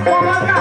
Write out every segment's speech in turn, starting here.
Bye.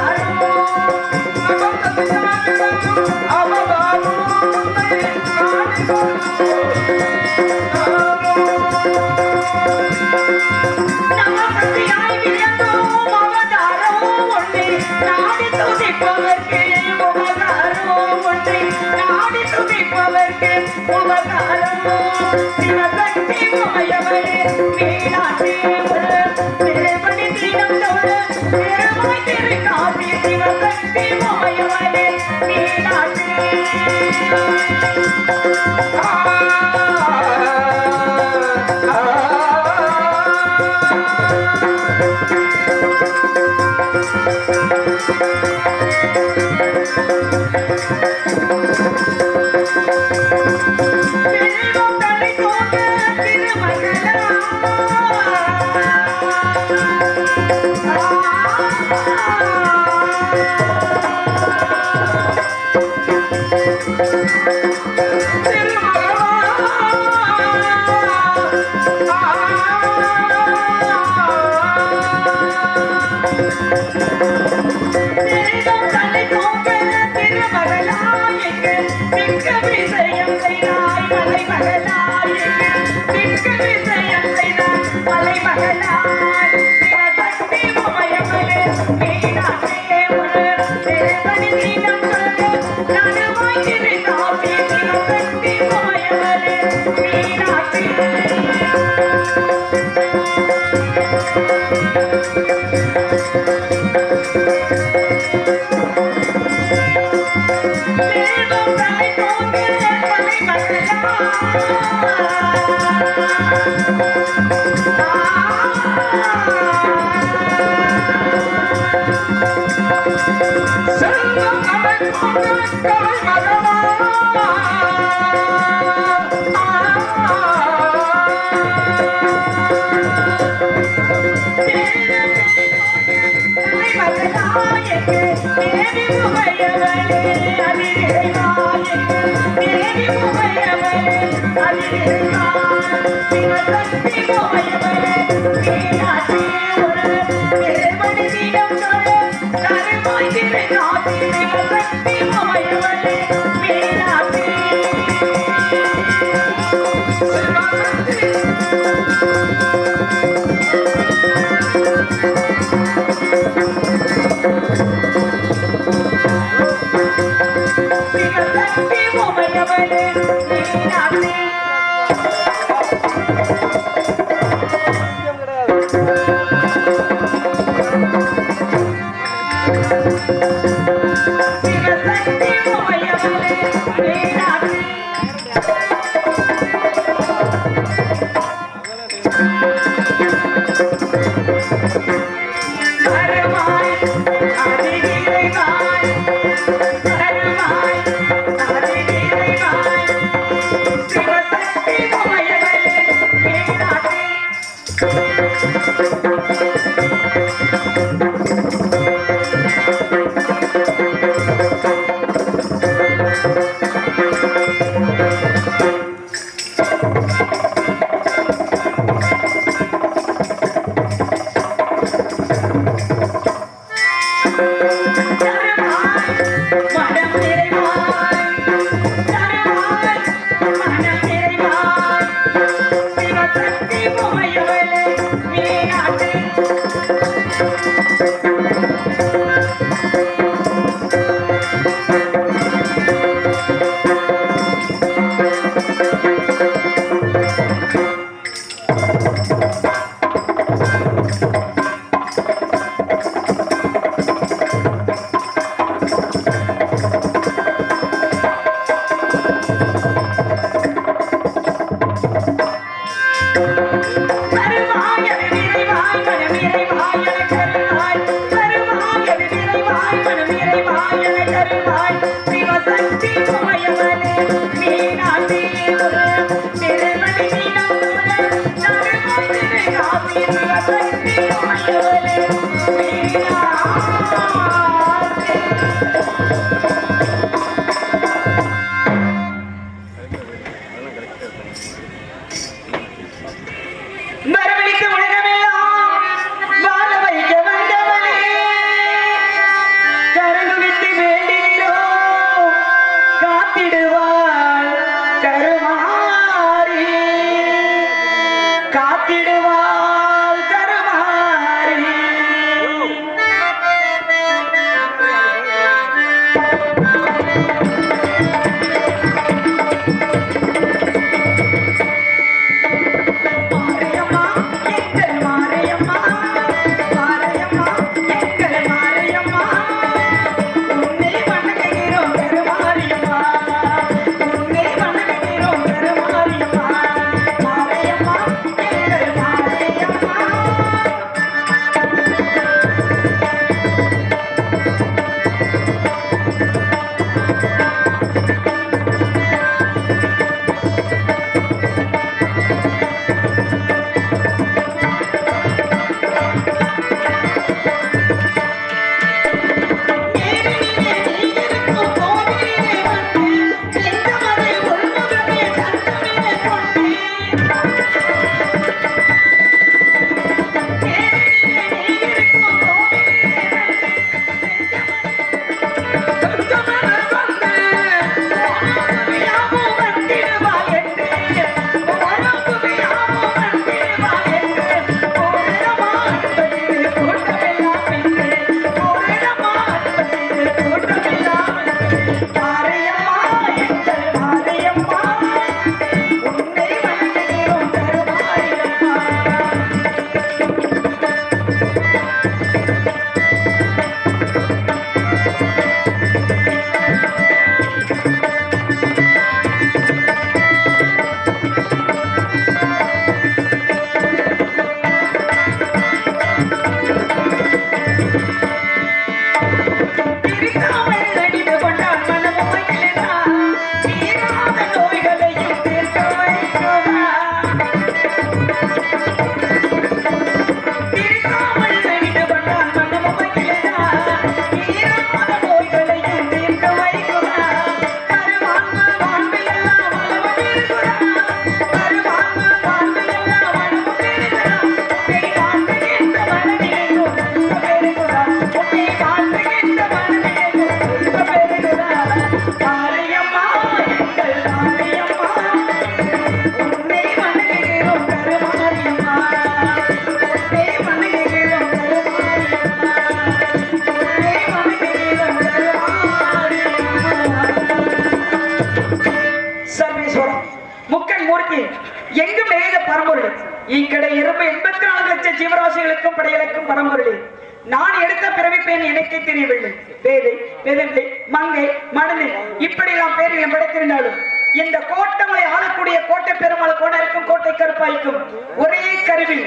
நான் எடுத்த பிறவிப்பேன் எனக்கே தெரியவில்லை. வேதை, வெதந்தை, மங்கை, மடலை இப்படியெல்லாம் பேரிலும் படைத்திருந்தாலும் இந்த கோட்டமலை ஆளக்கூடிய கோட்டை பெருமாள் கோணருக்கும் கோட்டை கருப்பாய்க்கும் ஒரே கருவில்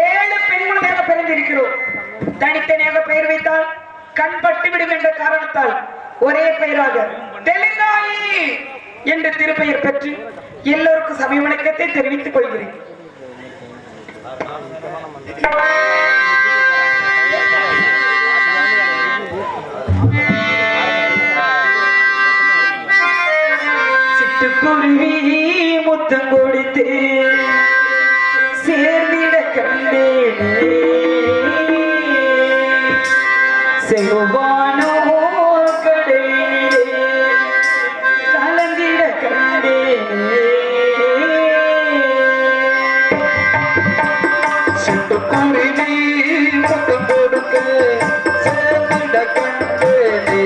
7 பெண்மணியாக பிறந்திருக்கிறோம். தனித்தனியாக பெயர் வைத்தால் கண்பட்டுவிடும் என்ற காரணத்தால் ஒரே பெயராக தெலுங்காயி என்று திருப்பெயர் பெற்று எல்லோருக்கும் சமய வணக்கத்தை தெரிவித்துக் கொள்கிறேன். சிட்டுக்குருவி முத்தம் கொடுத்து சேர்ந்திட கண்டேனே, செவ்வானோ கடலிலே கலந்திட கண்டேனே. சிட்டுக்குருவி முத்தம் கொடுக்க சேர்ந்திட கண்டேனே,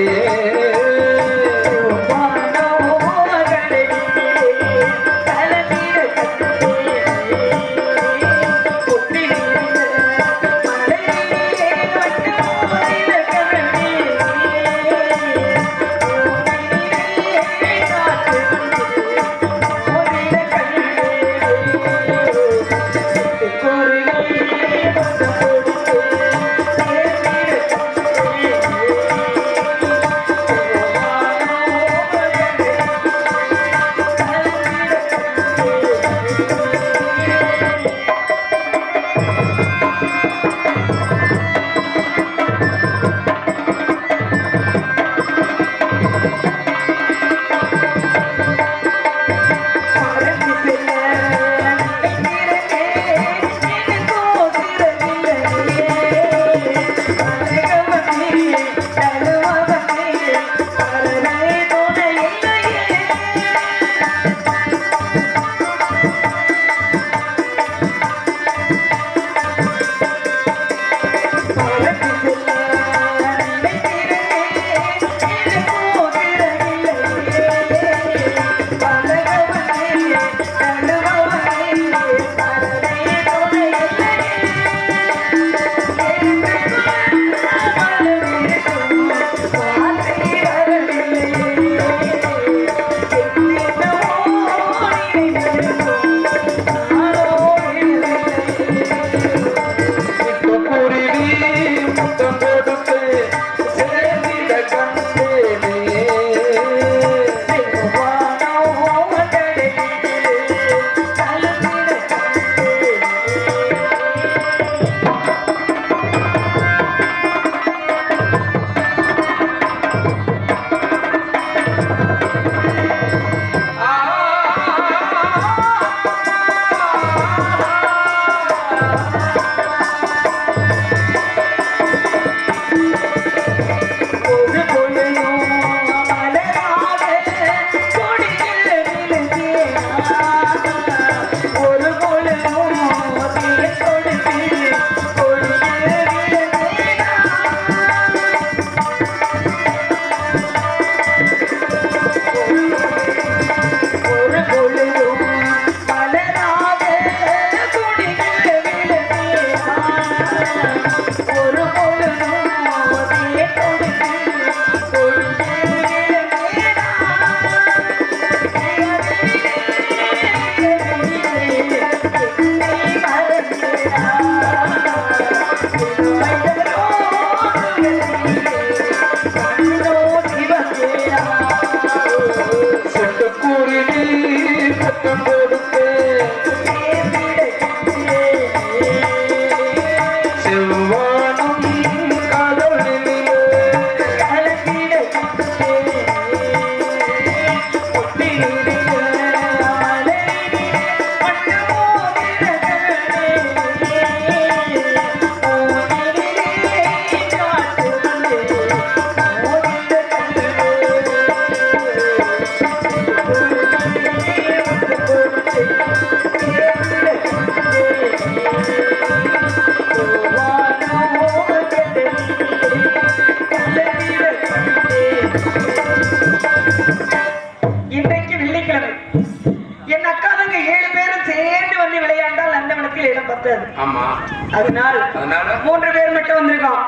அதனால் 3 பேர் மட்டும் வந்திருக்கோம்.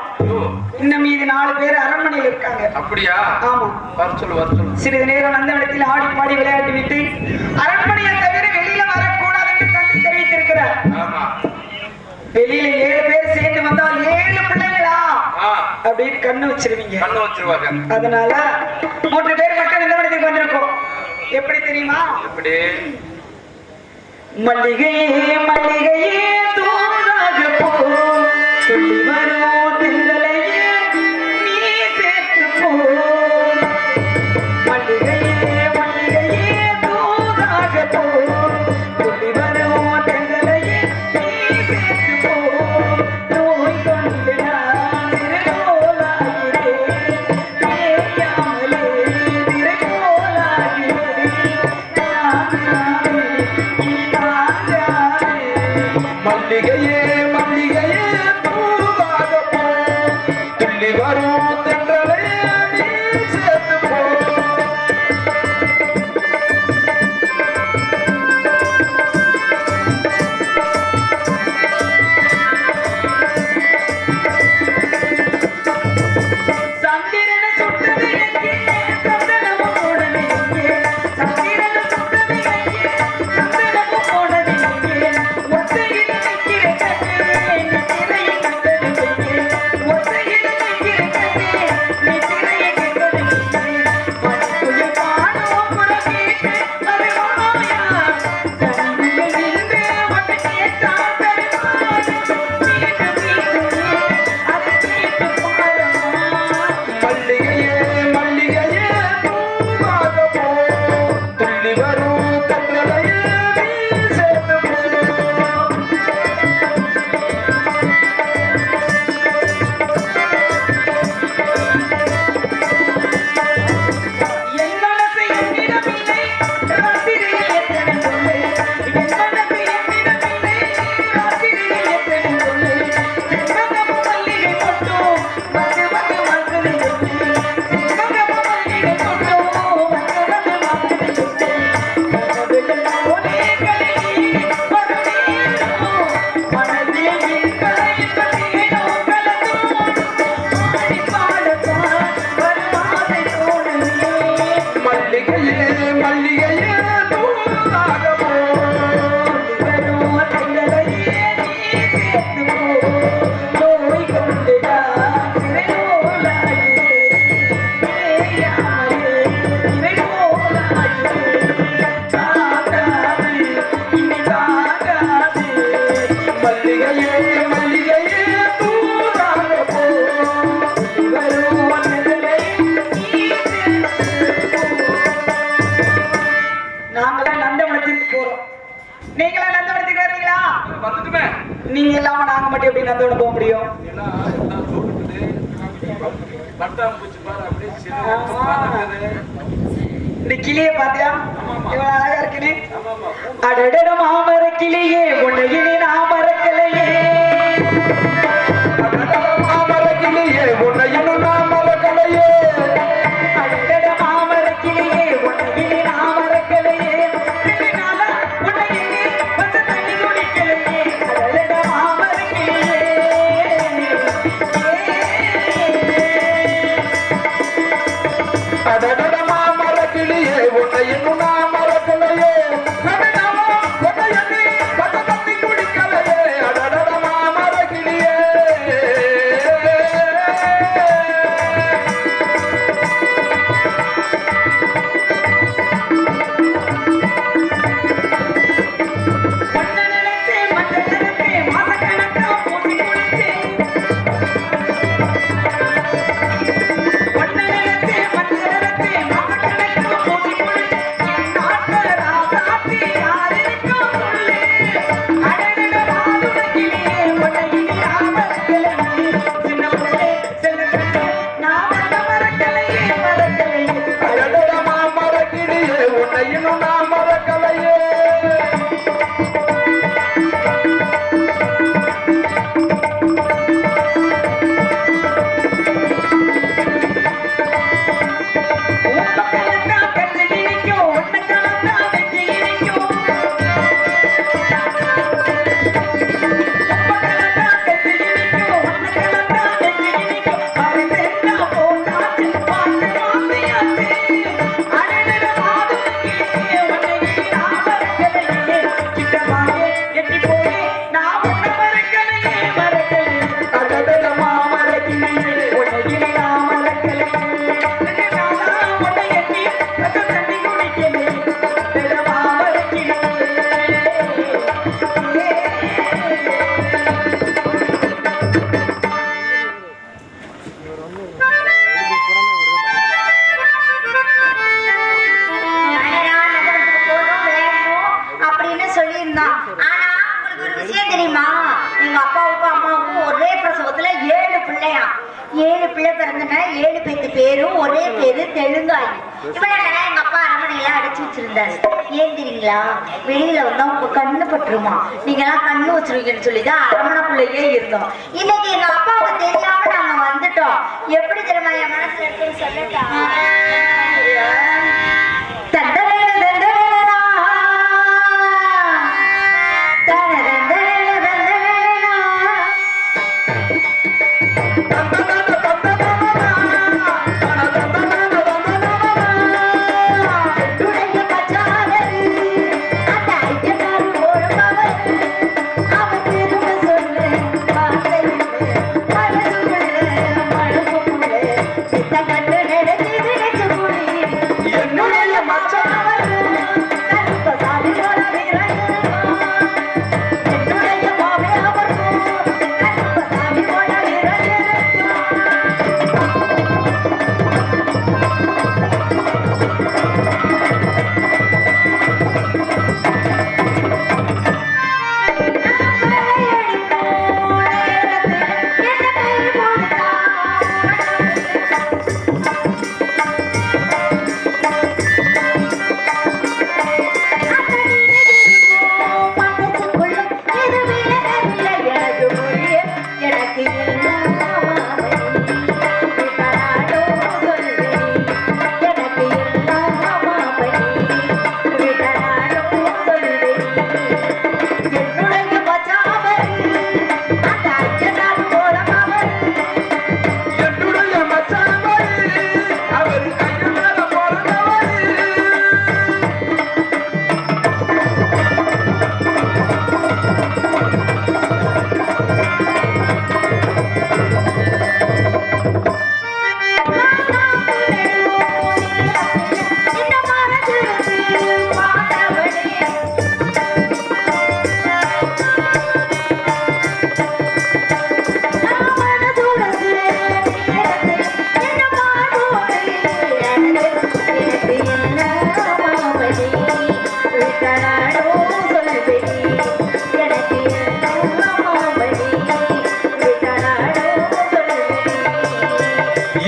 இன்னும் மீதி 4 பேர் அரண்மனையில் இருக்காங்க. அப்படியா? ஆமா. வர சொல்லு. சிறிது நேரம் அந்த இடத்தில் ஆடி பாடி விளையாட்டு விட்டு அரண்மனையை தவிர வெளியில வரக்கூடாது என்று தந்தை தெரிவித்திருக்கிறார். ஆமா. வெளியில 7 பேர் சேர்ந்து வந்தால் 7 பிள்ளைங்களா அப்படின்னு கண்ணு வச்சிருவாங்க. அதனால 3 பேர் மட்டும் இந்த இடத்துக்கு வந்திருக்கோம். எப்படி தெரியுமா? எப்படி? மல்லிகையே மல்லிகையே தூதாக போ சொல்லி வரும் திங்களையே நீ சேர்த்து போ. மல்லிகையே மல்லிகையே தூதாக போ சொல்லி வரும் திங்களையே நீ சேர்த்து போ. நோய் கொண்டு நான் திரைபோலாகிறேன் தேயாமலே திரைபோலாகிறேன். மல்லிகையே மல்லிகையே பூவாக போ துள்ளி வரும் தென்றலே நீ சேர்த்து போ. சந்திரனை சுட்டது எங்கே சந்தனமும் போனது எங்கே. சந்திரனை சுட்டது எங்கே சந்தனமும் போனது எங்கே. ஒத்தையில் நிற்கிற கண்ணே நீ திரையை கண்டது எங்கே. ஒத்தையில் நிற்கிற கண்ணே நீ திரையை கண்டது எங்கே. மணிக்குயில் பாடும் குரல் கேட்டு அது மாயா. தனிமையில் நின்று வந்து கேட்டால் தருவாயா. மீண்டும் மீண்டும் அதை கேட்டு பாரமா. மல்லிகையே மல்லிகையே பூவாக போ துள்ளி வரும் தென்றலே நீ சேர்த்து போ. என் மனசு என்னிடமில்லை ராத்திரியில் எத்தனை தொல்லை. என் மனசு என்னிடமில்லை ராத்திரியில் எத்தனை தொல்லை. செண்பகமும் மல்லிகை மொட்டும் வந்து வந்து வந்தது என்னை. செண்பகமும் மல்லிகை மொட்டும் வந்து வந்து வந்தது என்னை. கனவுகள் போலே கலங்கி வரும் நேரம் மனதில் இருக்கிற இன்பத்தேனோ கலந்தோடும். ஆடி பாடத்தான் வரும் ஆசை தோணுதே. மல்லிகையே மல்லிகையே பூவாக போ வரும் திங்களையே நீ சேர்த்து போ. நோய் கொண்டு நான் திரைபோலாகிறேன் தேயாமலே திரைபோலாகிறேன். தாங்காது இனி தாங்காது. மல்லிகையே மல்லிகையே பூவாக போ. வரும் திங்களையே நீ சேர்த்து போ. நாங்களாம் நந்தவனத்திற்கு போறோம். நீங்களா நந்தவனத்துக்கு வர்றீங்களா? வந்துட்டுமே நீங்க இல்லாம நாங்க மட்டும் எப்படி நந்தவனம் போக முடியும்? பட்டாம்பூச்சி பாரு அப்படியே இந்த கிளிய பாத்தியா இவ்வளவு அழகா இருக்குன்னு. அடடட மாமர கிளியே உன்னையிலே நான் மறக்கலையே. மாமரக்கிளியே உன்னையும் நான் மறக்கலையே. அடடட மாமர கிளியே உன்னையிலே நான் மறக்கலையே. 2 நாளா உன்னையிலே வந்து தண்ணி குடிக்கலையே. அடடட மாமர கிளியே. அடடட மாமர கிளியே உன்னை இன்னும் நான் மறக்கலையே நடுநாளா உன்னை எண்ணி பட்ட தண்ணி குடிக்கலையே அடடட மாமர கிளியே அடடட மாமர கிளியே உன்னை இன்னும் நான் மறக்கலையே அடடட மாமர கிளியே உன்னை இன்னும் நான் மறக்கலையே அப்படின்னு சொல்லியிருந்தான். ஆனா உங்களுக்கு ஒரு விஷயம் தெரியுமா? எங்க அப்பாவுக்கும் அம்மாவுக்கும் ஒரே பிரசவத்துல 7 பிள்ளையா. 7 பிள்ளை பிறந்தன. 7 பேத்து பேரும் ஒரே பேரு தெலுங்காயி. இவனெல்லாம் எங்க அப்பா அரமனையில அடைச்சு வச்சிருந்தாரு. ஏன் தெரியுங்களா? வெளியில வந்தா உங்க கண்ணு பட்டுருமா, நீங்க எல்லாம் கண்ணு வச்சிருவீங்கன்னு சொல்லிதான் அரமனைக்குள்ளேயே இருந்தோம். இன்னைக்கு எங்க அப்பாவுக்கு தெரியாம நாங்க வந்துட்டோம். எப்படி தெரியுமா என் மனசுல இருக்குன்னு சொல்லட்டா?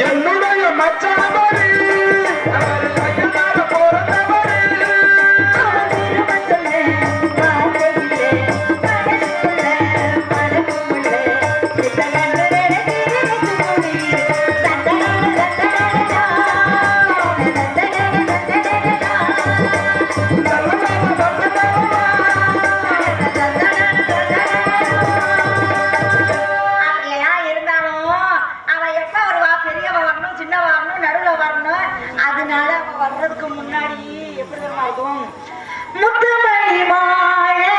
என்னுடைய மச்சான் சின்னவா வரணும், நடுவு போகும். முத்துமணி மாலை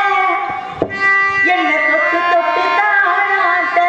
என்ன தொட்டு தொட்டு தாளாட்ட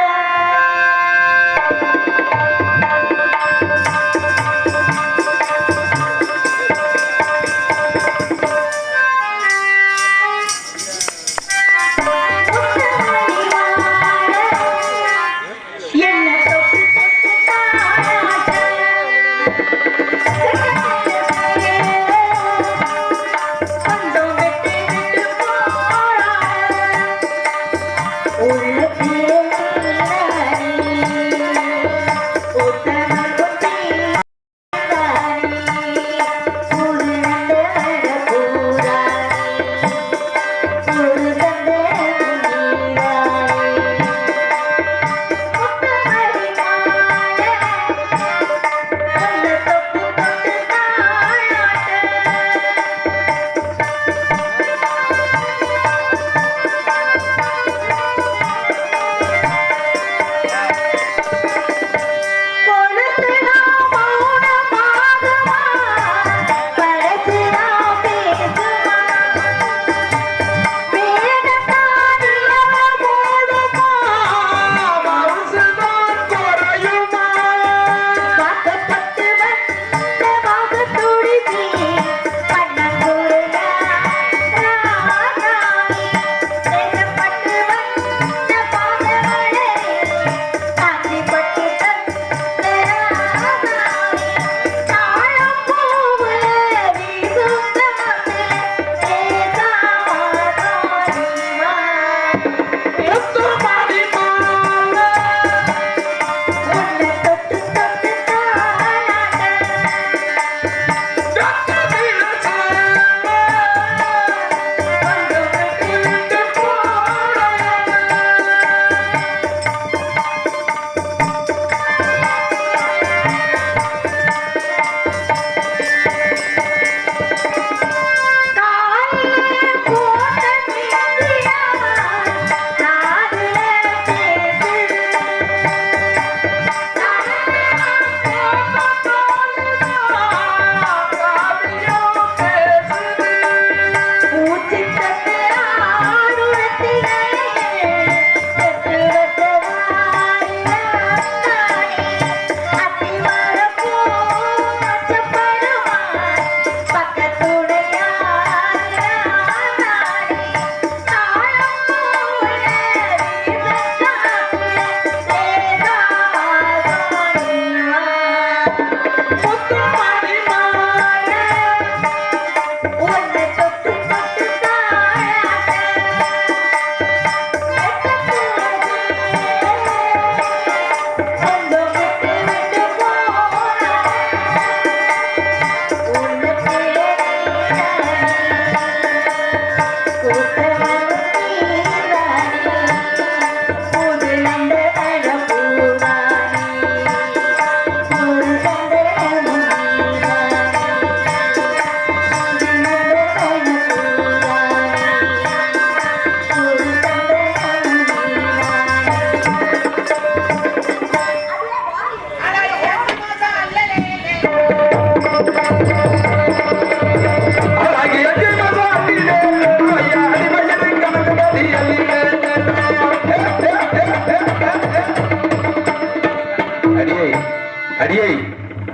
அடியை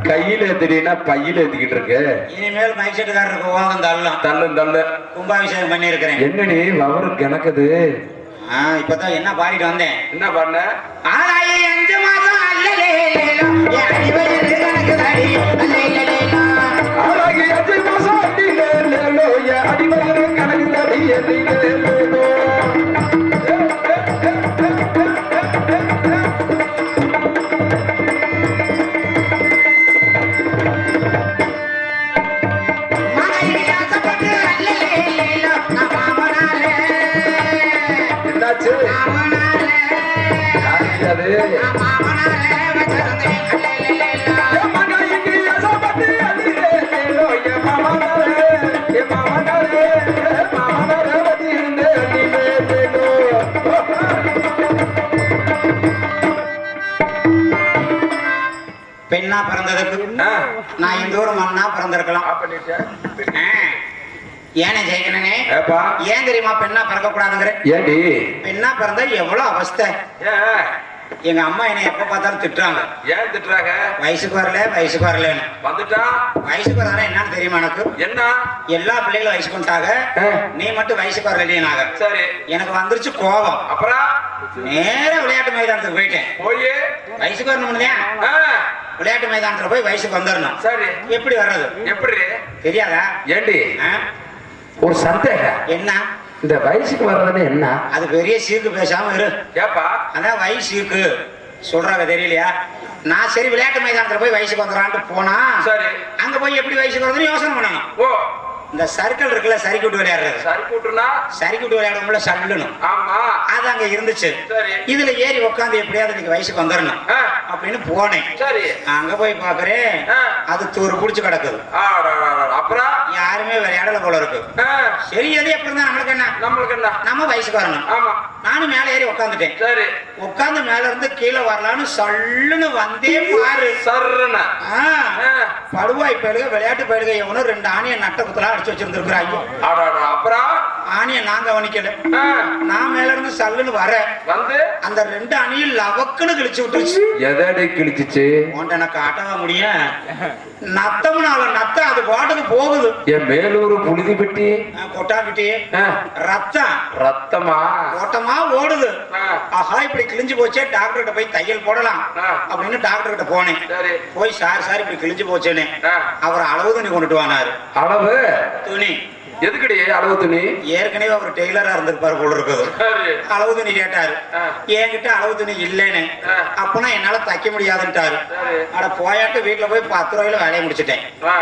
கையில ஏத்தினா பையில ஏத்திக்கிட்டு இருக்கு. இனிமேல் மைக் செட்டுக்காரருக்கு ஓகம் தள்ளும் தள்ளும் தள்ளு. கும்பாபிஷேகம் பண்ணி இருக்கிறேன். என்னடி வவரு கிணக்குது? இப்பதான் என்ன பாடிட்டு வந்தேன். என்ன பண்ண? ஆளாயி 5 மாசம் அல்லலே கணக்கு தாடி ஆளாகி 5 மாசம் அடியிலே அடிவயிறு கணக்கு தாடி பெண்ணா பிறந்ததுக்கு நான் இந்த ஒரு மண்ணா பிறந்திருக்கலாம். ஏனே ஜெயிக்கணே ஏப்பா ஏன் தெரியுமா பெண்ணா பிறக்க கூடாதுங்கிற? ஏண்டி பெண்ணா பிறந்தா எவ்வளவு அவஸ்தை. ஏன் எங்க அம்மா என்ன எப்ப பார்த்தாலும் திட்டுறாங்க. ஏன் திட்டுறாங்க? வயசுக்கு வரலன்னு. வந்துட்டா வயசுக்கு வரல என்னன்னு தெரியுமா எனக்கு? என்ன? எல்லா பிள்ளைகளும் வயசுக்கு வந்துட்டாங்க, நீ மட்டும் வயசுக்கு வரலனாக. சரி எனக்கு வந்துருச்சு கோபம். அப்புறம் நேரா விளையாட்டு மைதானத்துக்கு போயிட்டேன். போய் வயசுக்கு வரணும்னு விளையாட்டு மைதானத்துல போய் வயசுக்கு வந்துடணும். சரி எப்படி வர்றது? எப்படி தெரியாதா? ஏண்டி ஆ? ஒரு சந்தேகம், என்ன? இந்த வயசுக்கு வர்றதுன்னு என்ன? அது பெரிய சீக்கு பேசாம இரு. ஏப்பா அதான் வயசுக்கு சொல்றாங்க தெரியலையா? நான் சரி விளையாட்டு மைதானத்துல போய் வயசுக்கு வந்துடுறான்ட்டு போனா சரி அங்க போய் எப்படி வயசுக்கு வருதுன்னு யோசனை பண்ணணும். ஓ இந்த சர்க்கிள் இருக்குல்ல, சர்க்கியூட் விளையாடுறது, சரி கூட்டுனா சர்க்கியூட் விளையாடுறோம்ல சல்லுணும், ஆமா அது அங்க இருந்துச்சு. சரி இதுல ஏறி உட்காந்து எப்படியாவது இன்னைக்கு வயசுக்கு வந்துடணும் ஆ, அப்படின்னு போனேன். சரி அங்க போய் பாக்குறேன் ஆ. அது தூரு புடிச்சு கிடக்குது. அப்புறம் யாருமே விளையாடல போல இருக்கு. ஆ, சரி எது எப்படி இருந்தா நம்மளுக்கு என்ன, நம்மளுக்கு என்ன? நம்ம வயசுக்கு வரணும். ஆமா நானும் மேல ஏறி உட்காந்துட்டேன். சரி உட்காந்து மேல இருந்து கீழே வரலான்னு சல்லுன்னு வந்தே பாரு. சர்றன ஆ, படுவாய் பயிலுக விளையாட்டு பயிலுக எவனும் 2 ஆணியை நட்ட குத்தலா அடிச்சு வச்சிருந்துருக்குறாங்க. அப்புறம் ஆணியை நான் கவனிக்கல. ஆ, நான் மேல இருந்து சல்லுன்னு வர வந்து அந்த 2 அணியும் லவக்குன்னு கிழிச்சு விட்டுருச்சு. எதடி கிழிச்சிச்சு? உன்ட்ட எனக்கு காட்டவா முடியும்? நத்தம்னால நத்தம் அது பாட்டுக்கு போகுது. என் மேலூர் புழுதி பெட்டி கொட்டாப்பிட்டி ஆ, ரத்தம் ரத்தமா? ஓட்டமா ஓடுது. ஆ, ஆஹா இப்படி கிழிஞ்சு போச்சே, டாக்டர்கிட்ட போய் தையல் போடலாம் ஆ. அப்படின்னு டாக்டர் கிட்ட போனேன். சரி போய் சார் இப்படி கிழிஞ்சு போச்சேன்னு ஆ, அவர் அளவு துணி கொண்டுட்டு வானாரு. அளவு துணி எதுக்கடி அளவு துணி? ஏற்கனவே அவர் டெய்லரா இருந்திருப்பாரு போல இருக்குது. சரி அளவு துணி கேட்டாரு. ஆ. என்கிட்ட அளவு துணி இல்லைன்னு. ஆ. அப்பனா என்னால தைக்க முடியாதுன்ட்டாரு. சரி அட போயாட்டு வீட்டுல போய் 10 ரூபாயில வேலையை முடிச்சிட்டேன். ஆ,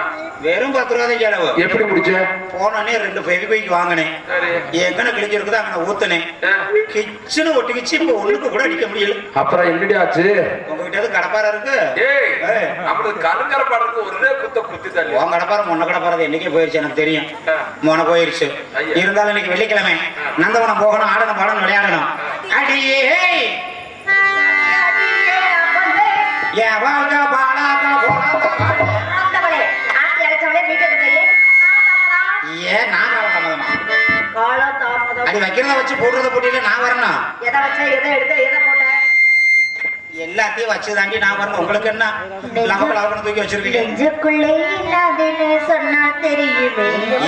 வெறும் 10 ரூபா தான் செலவு. எப்படி முடிச்ச? போனோடனே 2 ஃபெவிக்விக் வாங்கினேன். சரி எங்கன கிழிஞ்சிருக்குது அங்கே ஊத்துனேன். ஆ, கிச்சனு ஒட்டிக்கிச்சு. இப்ப ஒண்ணுக்கு கூட அடிக்க முடியல. அப்புறம் என்னடி ஆச்சு? உங்ககிட்ட எது கடப்பாரா இருக்கு? ஏய் ஏய். நம்மளுக்கு கருங்கர பாடுறது ஒரே குத்தி தள்ளி உன் கடப்பார முன்ன கடப்பாரது என்னைக்கே போயிருச்சு எனக்கு தெரியும். மொன போயிருச்சு. ஐயா. இருந்தாலும் இன்னைக்கு வெள்ளிக்கிழமை நந்தவனம் போகணும், ஆடணும், பாடணும், விளையாடணும். அடியே என் வாழ்க்கை பாடாத போடாத ஆண்டவளே, ஆட்டி அழைச்சவளே, வீட்டுக்கு போய் ஏன் நான் கால தாமதமா? காலம் தாமதம். அடி வைக்கிறத வச்சு போடுறத போட்டியில நான் வரணும். எதை வச்ச, எதை எடுத்த, எதை போட்ட? எல்லாத்தையும் வச்சு தாண்டி நான் வரணும். உங்களுக்கு என்ன லவக்கணும் தூக்கி வச்சிருக்கீங்க? நெஞ்சுக்குள்ளே இல்லாதுன்னு சொன்னா தெரியுமே.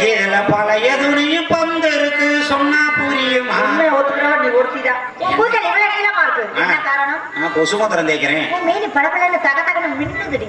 இதுல பழைய துணியும் பந்து இருக்கு, சொன்னா புரியுமா? உண்மை ஒத்துக்கிறவ நீ ஒருத்திதான். உன் கூந்தல் இவ்வளவு நீளமா இருக்கு. என்ன காரணம்? நான் கொசுமத்திரம் தேய்க்கிறேன். உன் மேனி பளபளன்னு தகதகன்னு மின்னுதுடி.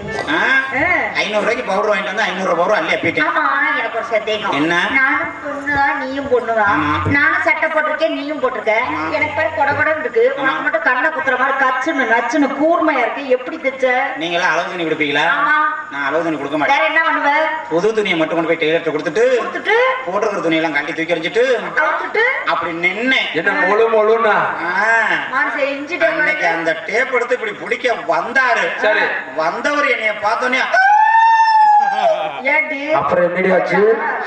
500 ரூபாய்க்கு பவுடர் வாங்கிட்டு வந்து 500 பவுடர் அள்ளி அப்பிட்டேன். ஆமா, எனக்கு ஒரு சந்தேகம். என்ன? நானும் பொண்ணுதான், நீயும் பொண்ணுதான். ஆமா. நானும் சட்டை போட்டிருக்கேன், நீயும் போட்டிருக்க. ஆமா. எனக்கு பாரு கொடகொடன்னு இருக்கு. உனக்கு மட்டும் கண்ணை குத்துற மாதிரி கச்சுன்னு நச்சுன்னு கூர்மையா இருக்கு. எப்படி தைச்ச? நீங்களா அளவு துணி கொடுப்பீங்களா? ஆமா. நான் அளவு துணி கொடுக்க மாட்டேன். வேற என்ன பண்ணுவ? புது துணியை மட்டும் கொண்டு போய் டெய்லர்ட்ட கொடுத்துட்டு கொடுத்துட்டு போட்டுருக்கிற துணியெல்லாம் கட்டி தூக்கி எறிஞ்சிட்டு அவுத்துட்டு அப்படி நின்னேன். என்ன மொழுன்னா? மனுஷன் இஞ்சிட்டே அன்னைக்கு அந்த டேப் எடுத்து இப்படி பிடிக்க வந்தாரு. சரி. வந்தவர் என்னைய பார்த்தோன்னே ஏண்டி? அப்புறம் என்னடி ஆச்சு?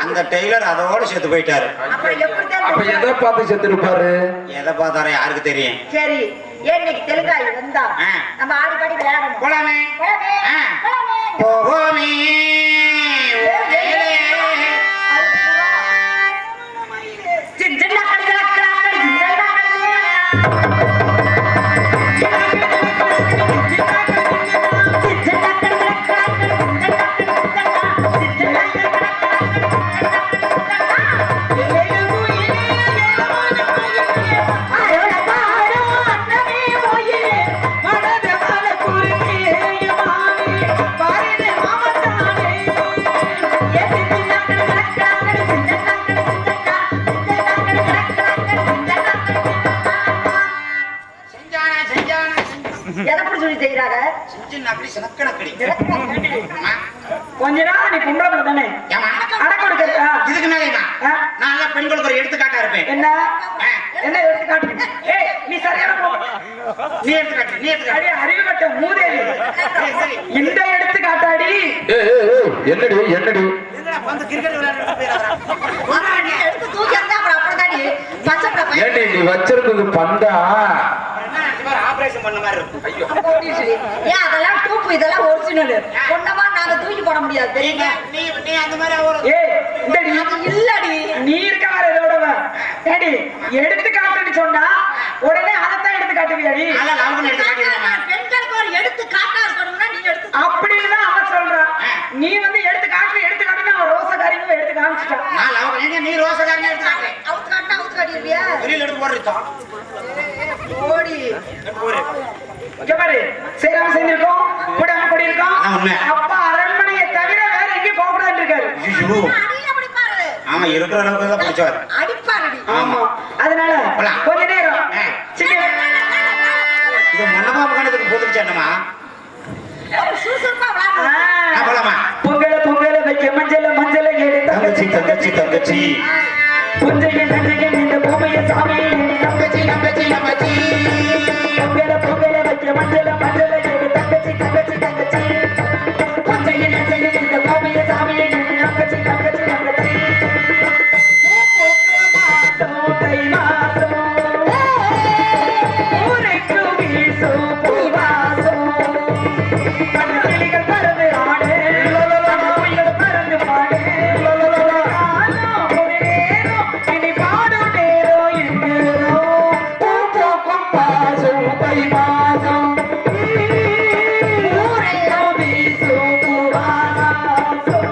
அந்த டெய்லர் அதோட சேர்த்து போயிட்டாரு. அப்புறம் எப்படித்தான் அப்ப தைச்ச? எதை பார்த்து செத்துருப்பாரு? எதை பார்த்தாரோ யாருக்கு தெரியும்? சரி, ஏன் இன்னைக்கு தெலுங்காயி வந்தா ஆ. நம்ம ஆடி பாடி விளையாடணும். போலாமே. போலாமே. ஆ. போலாமே. போவோமே. சிஞ்சண்டா கடிதா கடி சிஞ்சண்டா எதை அப்படி சொல்லி செய்யறாங்க? சின்ன அப்படி சினக்கணக்கடி. கொஞ்ச நாள் நீ பொம்பளை பிள்ளை தானே, ஏமா? அடக்க கொடுக்கறியா? இதுக்கு மேலேமா? நான் எல்லாம் பெண்களுக்கு ஒரு எடுத்துக்காட்டா இருப்பேன். என்ன என்ன எடுத்து காட்டு? ஏய், நீ சரியான நீ எடுத்துக்காட்டு, நீ எடுத்துக்காட்டு. அறிவு கட்ட மூதேவி. இந்த எடுத்து காட்டாடி. என்னடி என்னடி? வந்து கிரிக்கெட் விளையாடுறது எடுத்து தூக்கி இருந்தா அப்புறம் அப்படிதாடி பச்சை பையன். ஏண்டி நீ வச்சிருந்தது பந்தா? ஆபரேஷன் பண்ண மாதிரி இருக்கும். ஐயோ ஏன் அதெல்லாம் டூப்பு, இதெல்லாம் ஒரிஜினல். பொண்ணமா நாங்க தூக்கி போட முடியாது தெரியுமா? நீ அந்த மாதிரி ஒரு ஏய் இந்தடி இல்லடி நீ இருக்க வர இதோடவ ஏடி எடுத்து காட்டுன்னு சொன்னா உடனே அதைத்தான் எடுத்து காட்டுவியாடி அதான் லவ்னு எடுத்து காட்டிடுறேம்மா. பெண்களுக்கு ஒரு எடுத்து காட்டா இருக்கணும்னா நீ எடுத்து அப்படின்னு தான் அவன் சொல்றான். நீ வந்து எடுத்து காட்டுன்னு அவன் ரோசக்காரியும் எடுத்து காமிச்சிட்டான். நான் லவ் எங்க நீ ரோசக்காரனே எடுத்து காட்டு. அவுத்து காட்டினா அவுத்து காட்டிடுவியா? வெளியில எடுத்து போடுறோம். ஓடி இங்க பாரு சேராம சேர்ந்திருக்கோம் கூடாம கூடியிருக்கோம். அதான் உண்மை. அப்பா அரண்மனையை தவிர வேற எங்கேயும் போக கூடாதுன்னு இருக்காரு. ஐயோ. அடியில பிடிப்பாரு. ஆமா இருக்கிற அளவுக்கு தான் பிடிச்சவர். அடிப்பாருடி. ஆமா அதனால போலாம். கொஞ்ச நேரம் சின்ன இது முன்னமா கணத்துக்கு போதுச்சு என்னமா சுறுசுறுப்பா விளையாடு. போலாமா? பொங்கல வைக்க மஞ்சள எடுத்து தங்கச்சி தங்கச்சி தங்கச்சி புஞ்சைய நஞ்சையன் இந்த பூமைய சாமி தங்கச்சி தங்கச்சி தங்கச்சி பொங்கல வைக்க மஞ்சள எடுத்து தங்கச்சி தங்கச்சி தங்கச்சி புஞ்சைய நஞ்சையன் இந்த பூமைய சாமி தங்கச்சி தங்கச்சி தங்கச்சி தை மாசம் ஊரைக்கு வீசும் பூவாசம் கிளிகள் பறந்து ஆடு குயில்கள் பறந்து பாடு இனி பாடும் நேரம் எங்கேனோ பூக்கும் பாசம் தை மாசம் ஊரைக்கு வீசும் பூவாசம்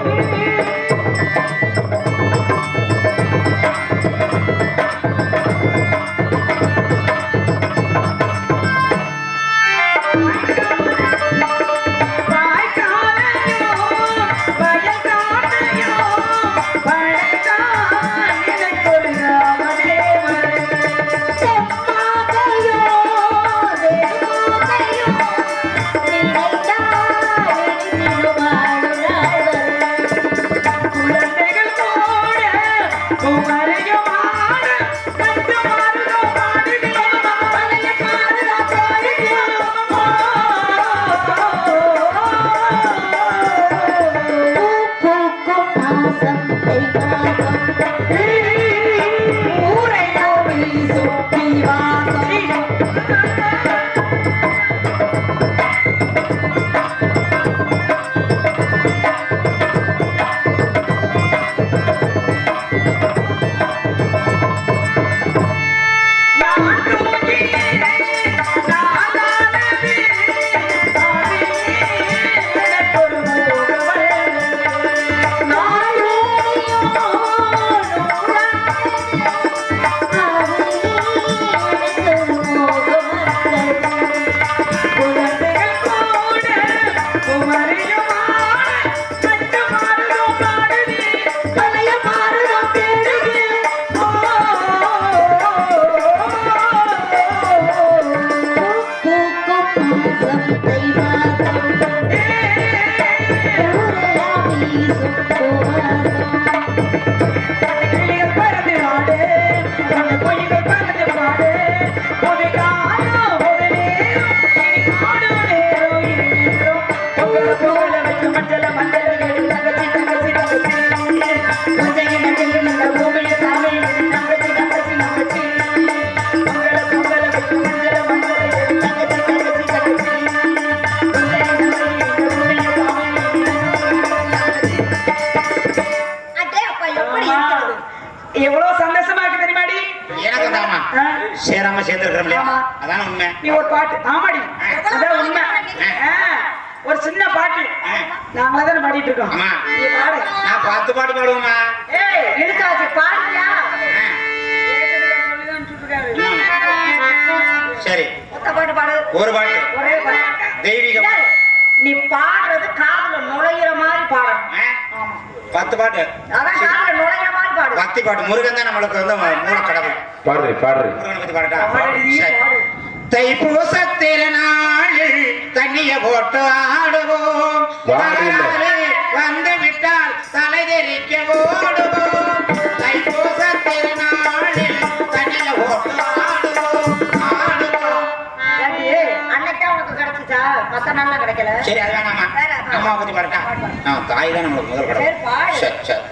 எவ்வளவு சந்தோஷமா இருக்கு தெரியுமாடி? எனக்கு தாமா சேராம சேர்த்துருக்கிறோம்ல அதான உண்மை. நீ ஒரு பாட்டு ஆமாடி அதான் உண்மை. ஒரு சின்ன பாட்டு நாம தானே பாடிட்டு இருக்கோம். ஆமா நீ பாடு. நான் 10 பாட்டு பாடுவோமா? ஏய் இழுத்தாச்சு பாடுறியா? சரி ஒத்த பாட்டு பாடு. ஒரு பாட்டு ஒரே பாட்டு தெய்வீக நீ பாடுறது காதுல நுழையிற மாதிரி பாடணும். 10 பாட்டு அதான் காதுல நுழையிற மாதிரி பாடு. பக்தி பாட்டு. முருகன் தான் நம்மளுக்கு வந்து மூல கடவுள். பாடுறி முருகனை பத்தி பாடட்டா? சரி. தைப்பூச திருநாளில் தண்ணிய போட்டு ஆடுவோம், வந்து விட்டால் தலை தெரிக்க ஓடுவோம். தைப்பூச திருநாளில் தண்ணிய போட்டு ஆடுவோம். அன்னைக்கே உனக்கு கிடைச்சிச்சா? மத்த நாள்லாம் கிடைக்கல. சரி அது வேணாமா? அம்மா பத்தி பாடட்டா? தாய் தான் நம்மளுக்கு முதல் கடவுள். சரி சரி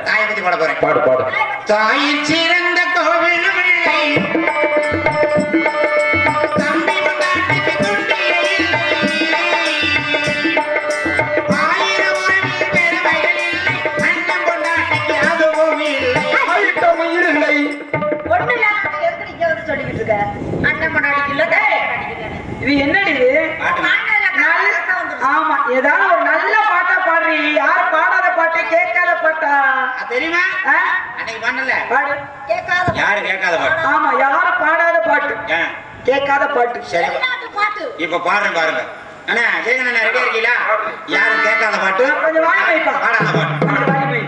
தாயை பத்தி பாட போறேன். பாடு பாடு. தாயின் சிறந்த கோவில் பிள்ளை, தம்பி முன்னாடி துண்டியை இல்லை. இது என்னடி இது ஆமா ஏதாவது ஒரு நல்ல பாட்டா பாடுறீ யாரும் பாடாத பாட்டு கேட்காத பாட்டா தெரியுமா அன்னைக்கு பண்ணல பாடு யாரு கேட்காத பாட்டு ஆமா யாரும் பாடாத பாட்டு கேட்காத பாட்டு சரி இப்ப பாடுறேன் பாருங்க அண்ணா ஜெயகன் அண்ணா ரெடியா இருக்கீங்களா யாரும் கேட்காத பாட்டு கொஞ்சம் வாய் வைப்பா பாடாத பாட்டு கொஞ்சம் வாய் வை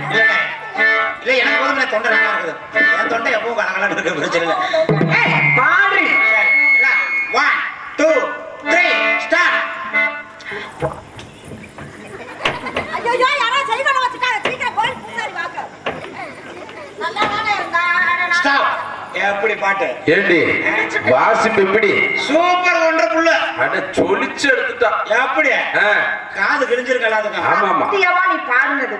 இல்ல எனக்கு போதும் தொண்டை நல்லா இருக்குது என் தொண்டை எப்பவும் கலகலன்னு இருக்கு பிரச்சனை இல்லை பாடு 1 2 3 ஸ்டார்ட் ஐயோ யாரோ செய்வன வச்சுட்டாங்க சீக்கிரம் போய் பூசாரி வாங்க நல்லா தானே இருந்தா ஸ்டாப் எப்படி பாட்டு ஏண்டி வாசிப்பு எப்படி சூப்பர் ஒண்டர்ஃபுல் அட சொலிச்சு எடுத்துட்டான் எப்படி காது கிழிஞ்சிருக்கல அதுக்கு ஆமா ஆமா சத்தியமா நீ பாடுனது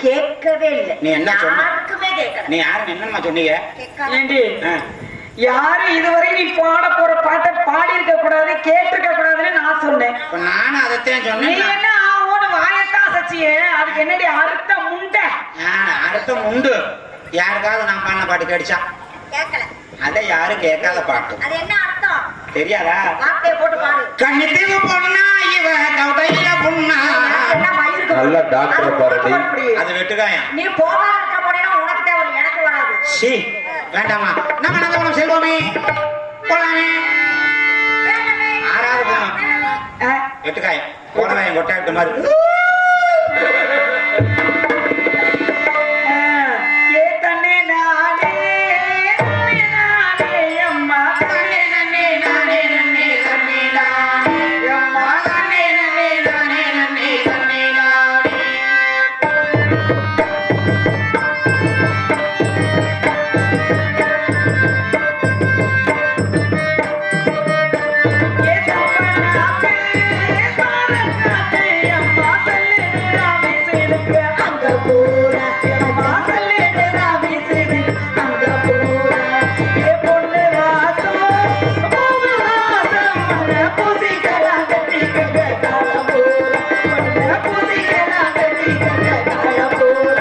கேட்கவே இல்லை நீ என்ன சொன்ன யாருக்குமே கேட்கல நீ யாரும் என்னமா சொன்னீங்க ஏண்டி யாரு இதுவரை நீ பாட போற பாட்டை பாடி இருக்க கூடாது கேட்டிருக்க கூடாதுன்னு நான் சொன்னேன் இப்ப நானும் அதைத்தான் நீ சொன்னேன் என்ன ஆவோன்னு வாயத்தான் அசைச்சியே அதுக்கு என்னடி அர்த்தம் முண்டை அர்த்தம் உண்டு யாருக்காவது நான் பாடின பாட்டு கேட்டுச்சா கேட்கல அதை யாரும் கேட்காத பாட்டு அது என்ன அர்த்தம் தெரியாதா வார்த்தையை போட்டு பாடு கண்ணித்தீவு பொண்ணா இவ கவுடையில பொண்ணா என்ன மயிருக்கு நல்ல டாக்டர் பாருடி அது வெட்டுக்காயம் நீ போகாம இருக்க போனேன்னா உனக்கு தான் வரும் எனக்கு வராது சி வேண்டாமா நம்ம நந்தவனம் செல்வோமே போலாமே ஆறாவது போனோம் வெட்டுக்காயம் போனவன் கொட்டாயிட்ட மாதிரி ஏ தன்னே நானே அம்மா நன்னே நன்னே நானே நன்னே நன்னே நானே அம்மா நன்னே நன்னே நானே நன்னே நன்னே நானே ஏ சம்பனாத்தே பாரக்காத்தே அம்மா தல்லே ராமே சேருக்கு அங்க போற அம்மா தல்லே ராமே சேரு அங்க போற ஏ பொண்ணு வாசம் பூவு வாசம் மன பூசிகளா கட்டி கட்ட கால போற மன பூசிகளா கட்டி கட்ட கால போற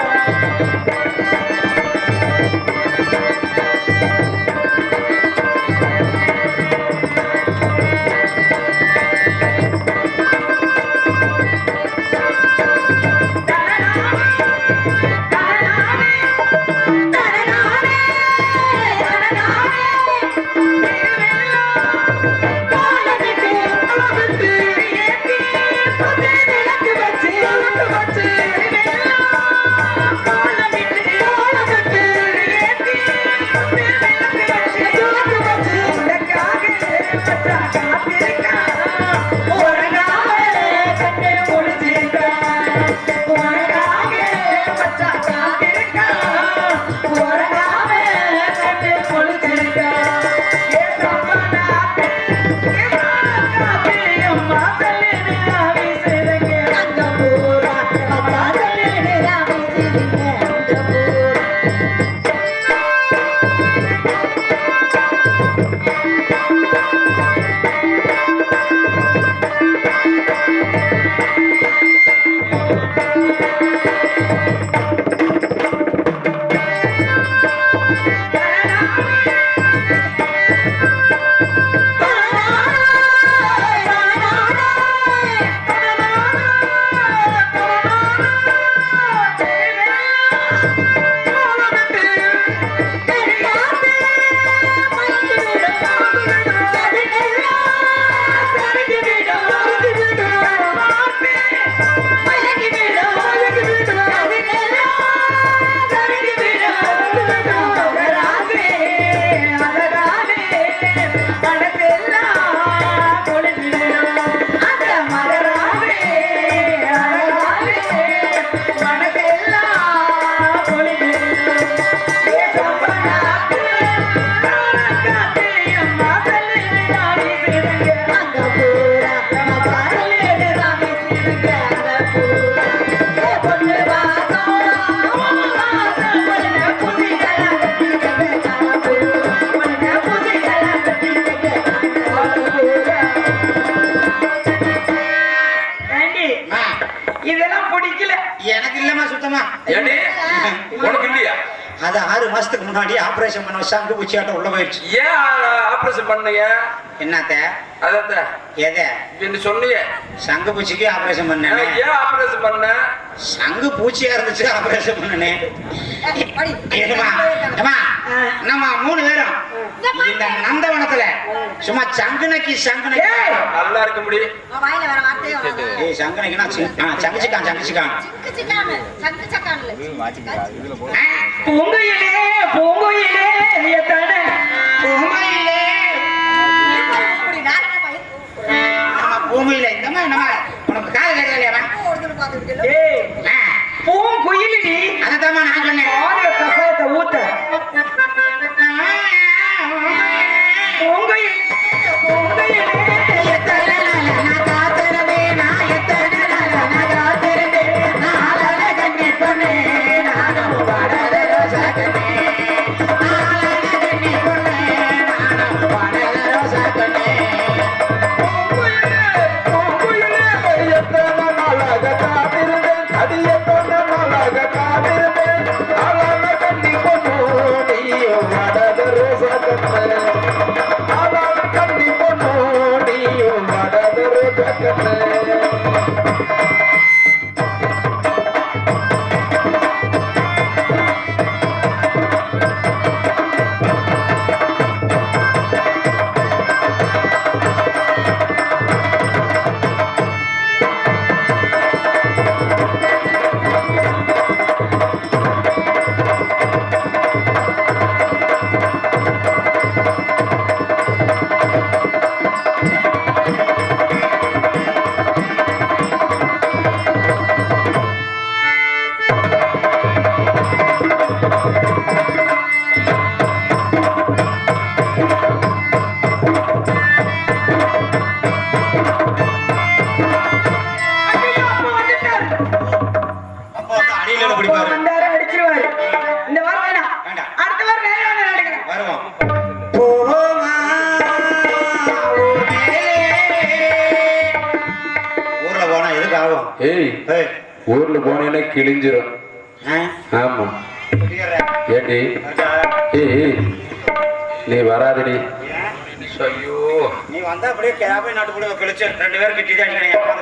ஏண்டி உனக்கு இல்லையா? அது 6 மாசத்துக்கு முன்னாடி ஆபரேஷன் பண்ண வச்சு அங்கு பூச்சியாட்டம் உள்ள போயிடுச்சு. ஏன் ஆபரேஷன் பண்ணீங்க என்னத்த அதத்த எதை என்ன சொன்னீங்க சங்கு பூச்சிக்கு ஆபரேஷன் பண்ணேன் ஏன் ஆபரேஷன் பண்ண சங்கு பூச்சியா இருந்துச்சு ஆபரேஷன் பண்ணனே நம்ம 3 பேரும் இந்த நந்தவனத்துல சும்மா சங்குனக்கி நல்லா இருக்க முடியும் வாயில வர வார்த்தையே வராது. ஏய் சங்குனக்கினா சங்குச்சிக்கான் பூங்குயிலே பூங்குயிலே எத்தனை பூமியில இந்த மாதிரி நம்ம உனக்கு காது கேட்கலையா ஏய் பூங்குயிலடி அதைத்தான் நான் சொன்னேன் ஆரிய கசாயத்தை ஊத்த பூங்குயிலே பூங்குயிலே அடிச்சிருவாரு இந்த வாரம் வேணாம் அடுத்த வாரம் நேரம் நடக்கிறேன் வருவோம் ஊர்ல போனா எதுக்கு ஆகும் ஏய் ஊர்ல போனேன்னா கிழிஞ்சிரும் ஆமா ஏடி ஏய் நீ வராதடி ஐயோ நீ வந்தா அப்படியே கேபை நாட்டுக்குள்ள கழிச்சு 2 பேருக்கு கிட்டி தான் அடிக்கணும்